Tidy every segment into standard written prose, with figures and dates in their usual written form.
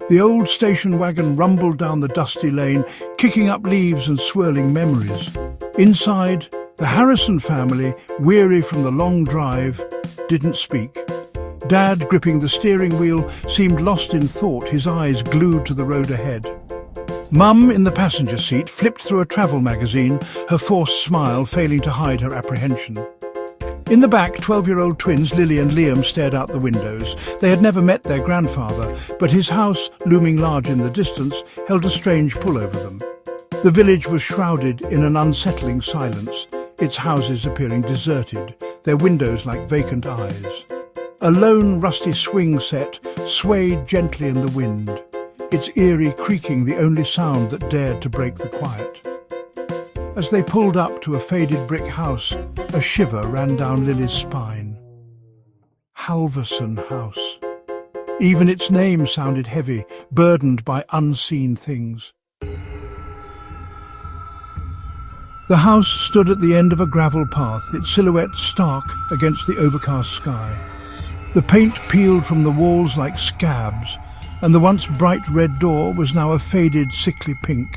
The old station wagon rumbled down the dusty lane, kicking up leaves and swirling memories. Inside, the Harrison family, weary from the long drive, didn't speak. Dad, gripping the steering wheel, seemed lost in thought, his eyes glued to the road ahead. Mum, in the passenger seat, flipped through a travel magazine, her forced smile failing to hide her apprehension. In the back, 12-year-old twins Lily and Liam stared out the windows. They had never met their grandfather, but his house, looming large in the distance, held a strange pull over them. The village was shrouded in an unsettling silence, its houses appearing deserted, their windows like vacant eyes. A lone, rusty swing set swayed gently in the wind, its eerie creaking the only sound that dared to break the quiet. As they pulled up to a faded brick house, a shiver ran down Lily's spine. Haverlson House. Even its name sounded heavy, burdened by unseen things. The house stood at the end of a gravel path, its silhouette stark against the overcast sky. The paint peeled from the walls like scabs, and the once bright red door was now a faded, sickly pink.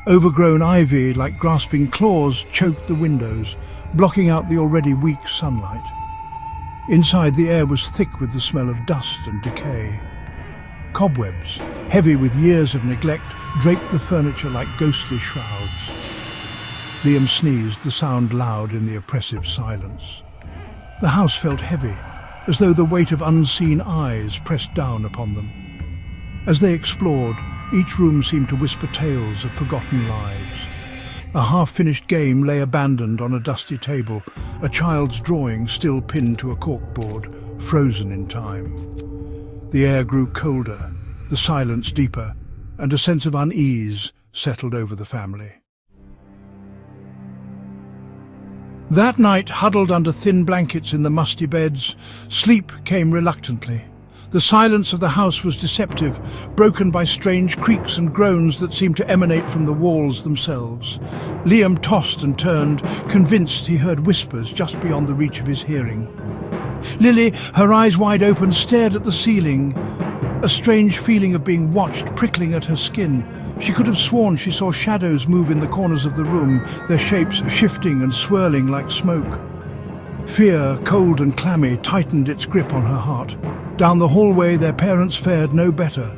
Overgrown ivy, like grasping claws, choked the windows, blocking out the already weak sunlight. Inside, the air was thick with the smell of dust and decay. Cobwebs, heavy with years of neglect, draped the furniture like ghostly shrouds. Liam sneezed, the sound loud in the oppressive silence. The house felt heavy, as though the weight of unseen eyes pressed down upon them. As they explored, each room seemed to whisper tales of forgotten lives. A half-finished game lay abandoned on a dusty table, a child's drawing still pinned to a corkboard, frozen in time. The air grew colder, the silence deeper, and a sense of unease settled over the family. That night, huddled under thin blankets in the musty beds, sleep came reluctantly. The silence of the house was deceptive, broken by strange creaks and groans that seemed to emanate from the walls themselves. Liam tossed and turned, convinced he heard whispers just beyond the reach of his hearing. Lily, her eyes wide open, stared at the ceiling, a strange feeling of being watched prickling at her skin. She could have sworn she saw shadows move in the corners of the room, their shapes shifting and swirling like smoke. Fear, cold and clammy, tightened its grip on her heart. Down the hallway, their parents fared no better.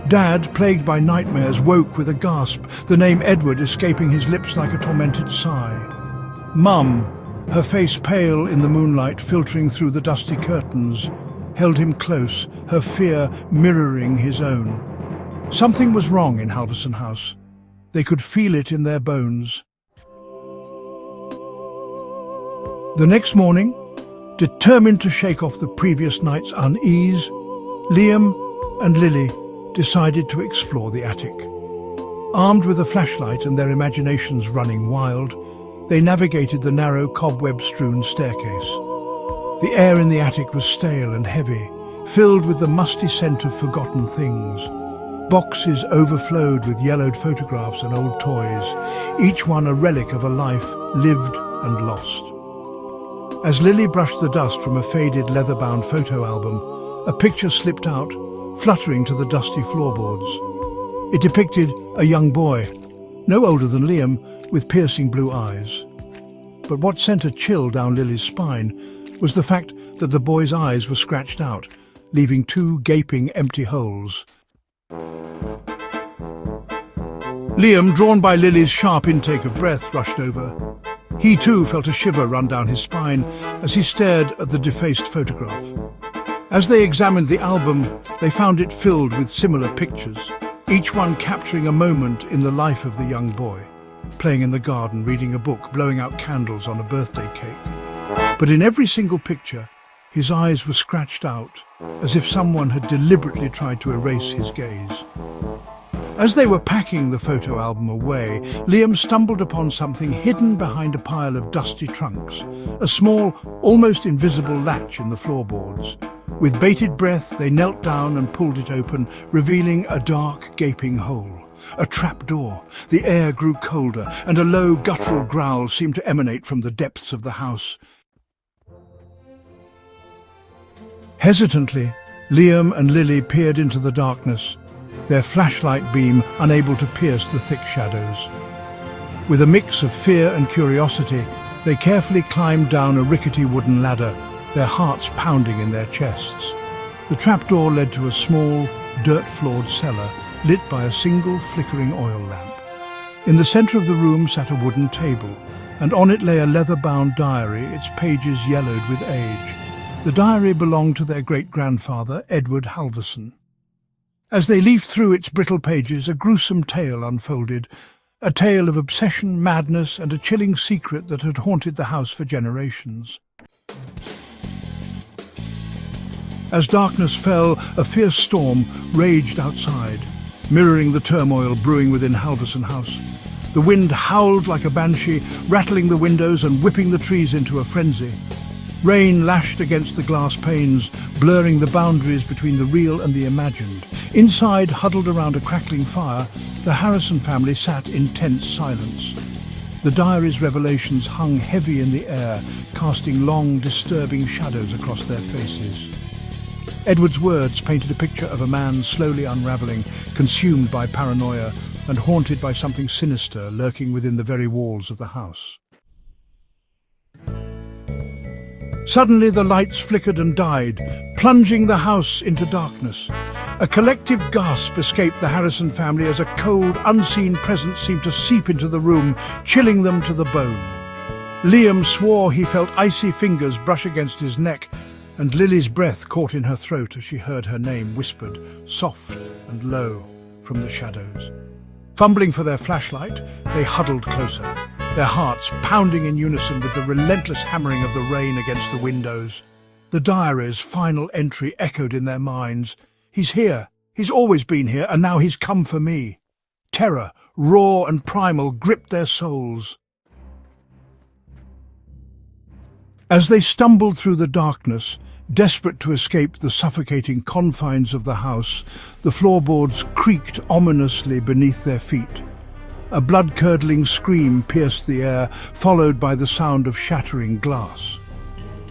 Dad, plagued by nightmares, woke with a gasp, the name Edward escaping his lips like a tormented sigh. Mum, her face pale in the moonlight filtering through the dusty curtains, held him close, her fear mirroring his own. Something was wrong in Haverlson House. They could feel it in their bones. The next morning, determined to shake off the previous night's unease, Liam and Lily decided to explore the attic. Armed with a flashlight and their imaginations running wild, they navigated the narrow, cobweb-strewn staircase. The air in the attic was stale and heavy, filled with the musty scent of forgotten things. Boxes overflowed with yellowed photographs and old toys, each one a relic of a life lived and lost. As Lily brushed the dust from a faded leather-bound photo album, a picture slipped out, fluttering to the dusty floorboards. It depicted a young boy, no older than Liam, with piercing blue eyes. But what sent a chill down Lily's spine was the fact that the boy's eyes were scratched out, leaving two gaping empty holes. Liam, drawn by Lily's sharp intake of breath, rushed over. He too felt a shiver run down his spine as he stared at the defaced photograph. As they examined the album, they found it filled with similar pictures, each one capturing a moment in the life of the young boy, playing in the garden, reading a book, blowing out candles on a birthday cake. But in every single picture, his eyes were scratched out, as if someone had deliberately tried to erase his gaze. As they were packing the photo album away, Liam stumbled upon something hidden behind a pile of dusty trunks, a small, almost invisible latch in the floorboards. With bated breath, they knelt down and pulled it open, revealing a dark, gaping hole. A trapdoor. The air grew colder, and a low, guttural growl seemed to emanate from the depths of the house. Hesitantly, Liam and Lily peered into the darkness, their flashlight beam unable to pierce the thick shadows. With a mix of fear and curiosity, they carefully climbed down a rickety wooden ladder, their hearts pounding in their chests. The trapdoor led to a small, dirt-floored cellar, lit by a single flickering oil lamp. In the center of the room sat a wooden table, and on it lay a leather-bound diary, its pages yellowed with age. The diary belonged to their great-grandfather, Edward Haverlson. As they leafed through its brittle pages, a gruesome tale unfolded, a tale of obsession, madness, and a chilling secret that had haunted the house for generations. As darkness fell, a fierce storm raged outside, mirroring the turmoil brewing within Haverlson House. The wind howled like a banshee, rattling the windows and whipping the trees into a frenzy. Rain lashed against the glass panes, blurring the boundaries between the real and the imagined. Inside, huddled around a crackling fire, the Haverlson family sat in tense silence. The diary's revelations hung heavy in the air, casting long, disturbing shadows across their faces. Edward's words painted a picture of a man slowly unraveling, consumed by paranoia and haunted by something sinister lurking within the very walls of the house. Suddenly the lights flickered and died, plunging the house into darkness. A collective gasp escaped the Haverlson family as a cold, unseen presence seemed to seep into the room, chilling them to the bone. Liam swore he felt icy fingers brush against his neck, and Lily's breath caught in her throat as she heard her name whispered, soft and low, from the shadows. Fumbling for their flashlight, they huddled closer, their hearts pounding in unison with the relentless hammering of the rain against the windows. The diary's final entry echoed in their minds. He's here, he's always been here, and now he's come for me. Terror, raw and primal, gripped their souls. As they stumbled through the darkness, desperate to escape the suffocating confines of the house, the floorboards creaked ominously beneath their feet. A blood-curdling scream pierced the air, followed by the sound of shattering glass.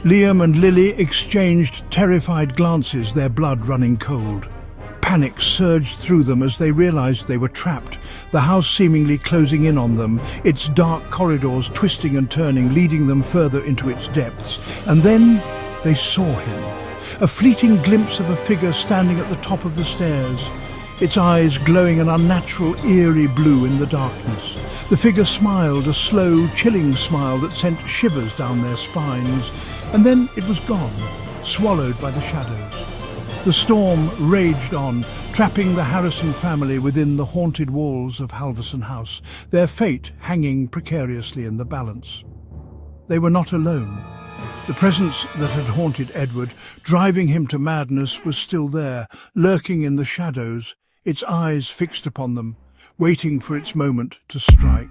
Liam and Lily exchanged terrified glances, their blood running cold. Panic surged through them as they realized they were trapped, the house seemingly closing in on them, its dark corridors twisting and turning, leading them further into its depths. And then they saw him, a fleeting glimpse of a figure standing at the top of the stairs, its eyes glowing an unnatural, eerie blue in the darkness. The figure smiled, a slow, chilling smile that sent shivers down their spines, and then it was gone, swallowed by the shadows. The storm raged on, trapping the Haverlson family within the haunted walls of Haverlson House, their fate hanging precariously in the balance. They were not alone. The presence that had haunted Edward, driving him to madness, was still there, lurking in the shadows, its eyes fixed upon them, waiting for its moment to strike.